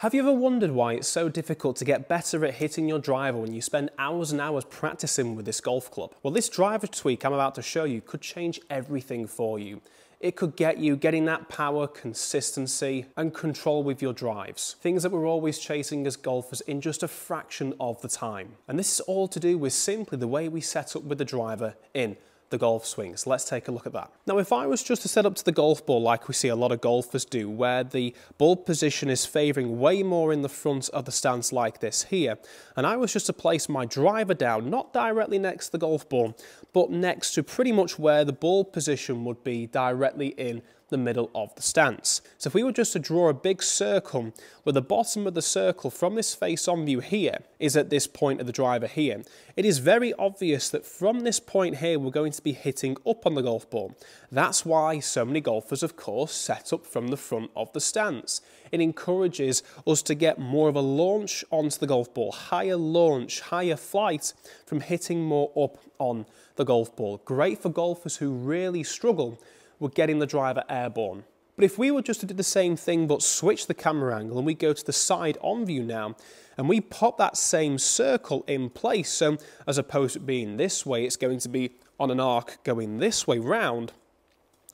Have you ever wondered why it's so difficult to get better at hitting your driver when you spend hours and hours practicing with this golf club? Well, this driver tweak I'm about to show you could change everything for you. It could get you getting that power, consistency, and control with your drives. Things that we're always chasing as golfers in just a fraction of the time. And this is all to do with simply the way we set up with the driver in the golf swings. Let's take a look at that. Now, if I was just to set up to the golf ball like we see a lot of golfers do, where the ball position is favouring way more in the front of the stance like this here, and I was just to place my driver down, not directly next to the golf ball, but next to pretty much where the ball position would be directly in the middle of the stance. So if we were just to draw a big circle, where the bottom of the circle from this face-on view here is at this point of the driver here, it is very obvious that from this point here we're going to be hitting up on the golf ball. That's why so many golfers, of course, set up from the front of the stance. It encourages us to get more of a launch onto the golf ball, higher launch, higher flight from hitting more up on the golf ball. Great for golfers who really struggle with getting the driver airborne. But if we were just to do the same thing but switch the camera angle and we go to the side on view now and we pop that same circle in place, so as opposed to being this way, it's going to be on an arc going this way round,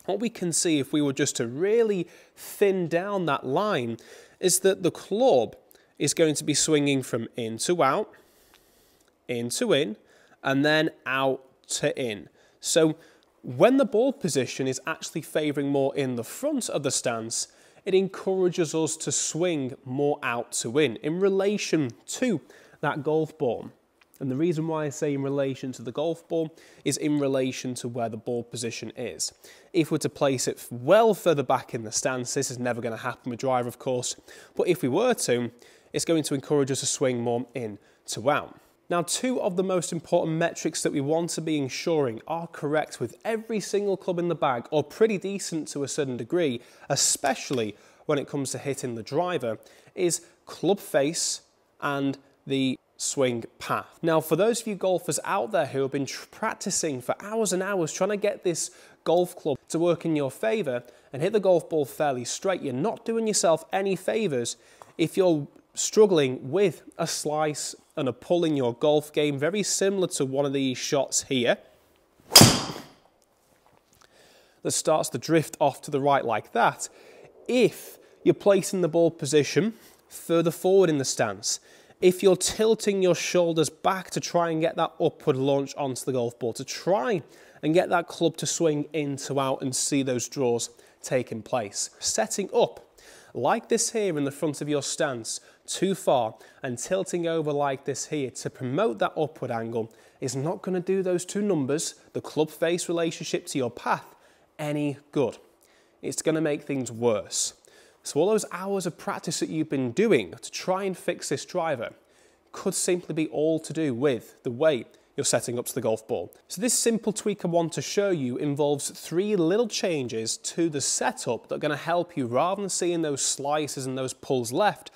what we can see if we were just to really thin down that line is that the club is going to be swinging from in to out, in to in, and then out to in. So when the ball position is actually favouring more in the front of the stance, it encourages us to swing more out to in relation to that golf ball. And the reason why I say in relation to the golf ball is in relation to where the ball position is. If we're to place it well further back in the stance, this is never going to happen with driver, of course, but if we were to, it's going to encourage us to swing more in to out. Now, two of the most important metrics that we want to be ensuring are correct with every single club in the bag, or pretty decent to a certain degree, especially when it comes to hitting the driver, is club face and the swing path. Now, for those of you golfers out there who have been practicing for hours and hours trying to get this golf club to work in your favour and hit the golf ball fairly straight, you're not doing yourself any favours if you're struggling with a slice and a pull in your golf game, very similar to one of these shots here that starts to drift off to the right like that. If you're placing the ball position further forward in the stance, if you're tilting your shoulders back to try and get that upward launch onto the golf ball, to try and get that club to swing in to out and see those draws taking place, setting up like this here in the front of your stance too far and tilting over like this here to promote that upward angle is not going to do those two numbers, the club face relationship to your path, any good. It's going to make things worse. So all those hours of practice that you've been doing to try and fix this driver could simply be all to do with the way you're setting up to the golf ball. So this simple tweak I want to show you involves three little changes to the setup that are going to help you, rather than seeing those slices and those pulls left,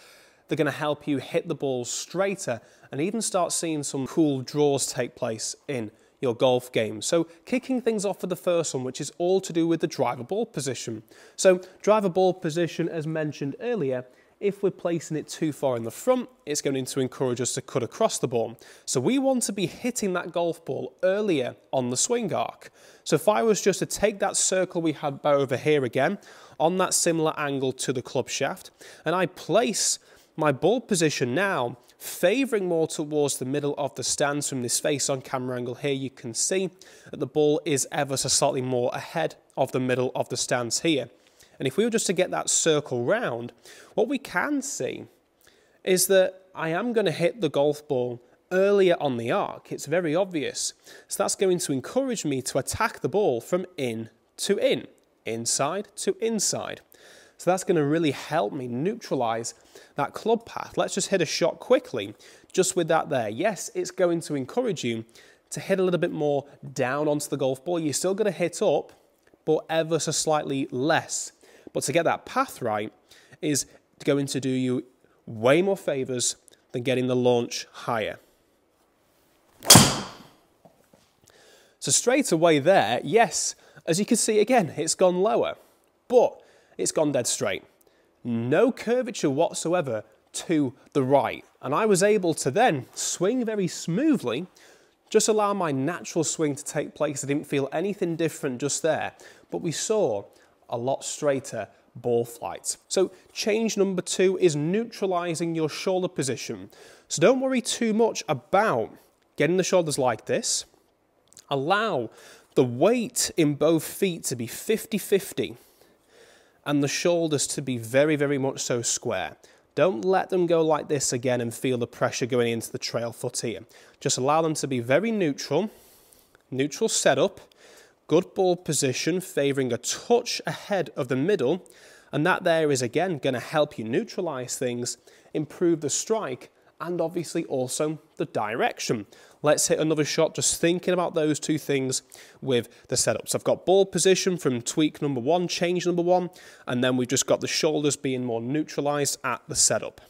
they're going to help you hit the ball straighter and even start seeing some cool draws take place in your golf game. So kicking things off for the first one, which is all to do with the driver ball position. So driver ball position, as mentioned earlier, if we're placing it too far in the front, it's going to encourage us to cut across the ball. So we want to be hitting that golf ball earlier on the swing arc. So if I was just to take that circle we had over here again, on that similar angle to the club shaft, and I place my ball position now favouring more towards the middle of the stance from this face-on camera angle here, you can see that the ball is ever so slightly more ahead of the middle of the stance here. And if we were just to get that circle round, what we can see is that I am going to hit the golf ball earlier on the arc. It's very obvious. So that's going to encourage me to attack the ball from in to in, inside to inside. So that's going to really help me neutralise that club path. Let's just hit a shot quickly, just with that there. Yes, it's going to encourage you to hit a little bit more down onto the golf ball. You're still going to hit up, but ever so slightly less. But to get that path right is going to do you way more favours than getting the launch higher. So straight away there, yes, as you can see again, it's gone lower, but it's gone dead straight. No curvature whatsoever to the right. And I was able to then swing very smoothly, just allow my natural swing to take place. I didn't feel anything different just there, but we saw a lot straighter ball flight. So change number 2 is neutralizing your shoulder position. So don't worry too much about getting the shoulders like this. Allow the weight in both feet to be 50-50 and the shoulders to be very, very much so square. Don't let them go like this again and feel the pressure going into the trail foot here. Just allow them to be very neutral, neutral setup, good ball position, favouring a touch ahead of the middle, and that there is again going to help you neutralise things, improve the strike, and obviously also the direction. Let's hit another shot just thinking about those two things with the setups. I've got ball position from tweak number 1, change number 1, and then we've just got the shoulders being more neutralised at the setup.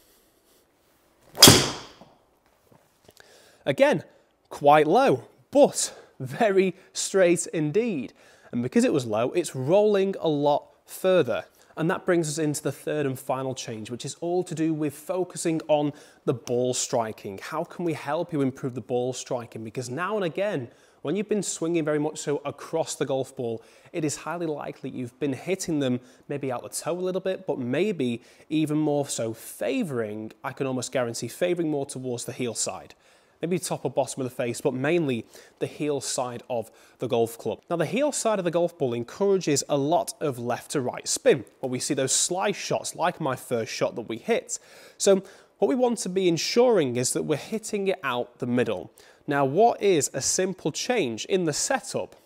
Again, quite low, but very straight indeed. And because it was low, it's rolling a lot further. And that brings us into the third and final change, which is all to do with focusing on the ball striking. How can we help you improve the ball striking? Because now and again, when you've been swinging very much so across the golf ball, it is highly likely you've been hitting them maybe out the toe a little bit, but maybe even more so favouring, I can almost guarantee, favouring more towards the heel side. Maybe top or bottom of the face, but mainly the heel side of the golf club. Now, the heel side of the golf ball encourages a lot of left to right spin, where we see those slice shots like my first shot that we hit. So what we want to be ensuring is that we're hitting it out the middle. Now, what is a simple change in the setup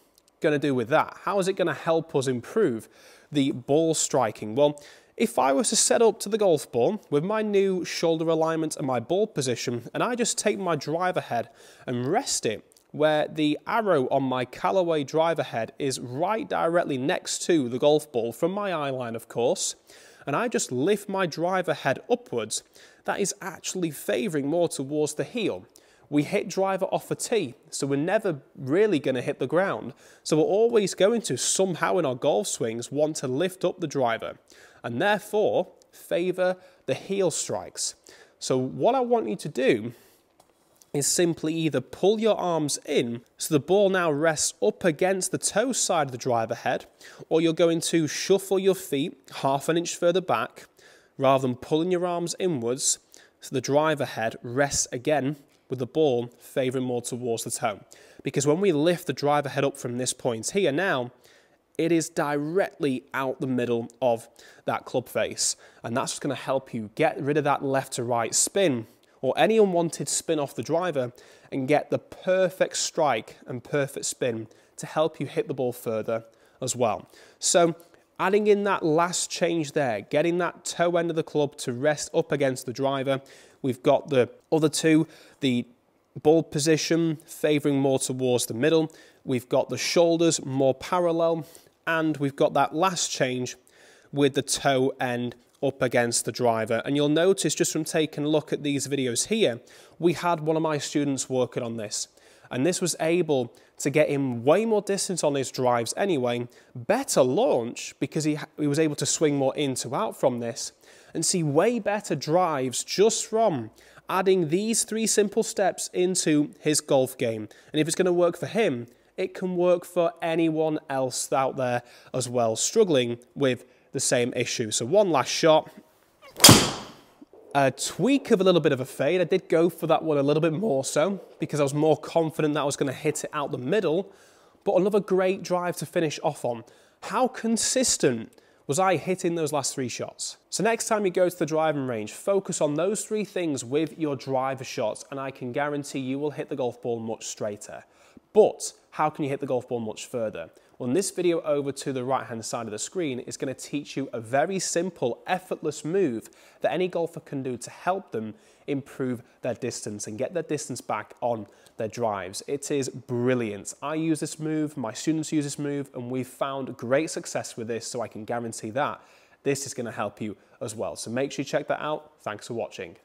going to do with that? How is it going to help us improve the ball striking? Well, if I was to set up to the golf ball with my new shoulder alignment and my ball position, and I just take my driver head and rest it where the arrow on my Callaway driver head is right directly next to the golf ball from my eye line, of course, and I just lift my driver head upwards, that is actually favouring more towards the heel. We hit driver off a tee, so we're never really going to hit the ground. So we're always going to somehow in our golf swings want to lift up the driver, and therefore favour the heel strikes. So what I want you to do is simply either pull your arms in so the ball now rests up against the toe side of the driver head, or you're going to shuffle your feet half an inch further back rather than pulling your arms inwards so the driver head rests again with the ball favouring more towards the toe. Because when we lift the driver head up from this point here now, it is directly out the middle of that club face. And that's what's going to help you get rid of that left to right spin or any unwanted spin off the driver and get the perfect strike and perfect spin to help you hit the ball further as well. So adding in that last change there, getting that toe end of the club to rest up against the driver. We've got the other two, the ball position favouring more towards the middle. We've got the shoulders more parallel. And we've got that last change with the toe end up against the driver. And you'll notice just from taking a look at these videos here, we had one of my students working on this. And this was able to get him way more distance on his drives anyway, better launch because he was able to swing more in to out from this and see way better drives just from adding these 3 simple steps into his golf game. And if it's going to work for him, it can work for anyone else out there as well, struggling with the same issue. So one last shot. A tweak of a little bit of a fade. I did go for that one a little bit more so because I was more confident that I was going to hit it out the middle. But another great drive to finish off on. How consistent was I hitting those last 3 shots? So next time you go to the driving range, focus on those 3 things with your driver shots and I can guarantee you will hit the golf ball much straighter. But how can you hit the golf ball much further? Well, in this video over to the right-hand side of the screen is going to teach you a very simple, effortless move that any golfer can do to help them improve their distance and get their distance back on their drives. It is brilliant. I use this move, my students use this move, and we've found great success with this, so I can guarantee that this is going to help you as well. So make sure you check that out. Thanks for watching.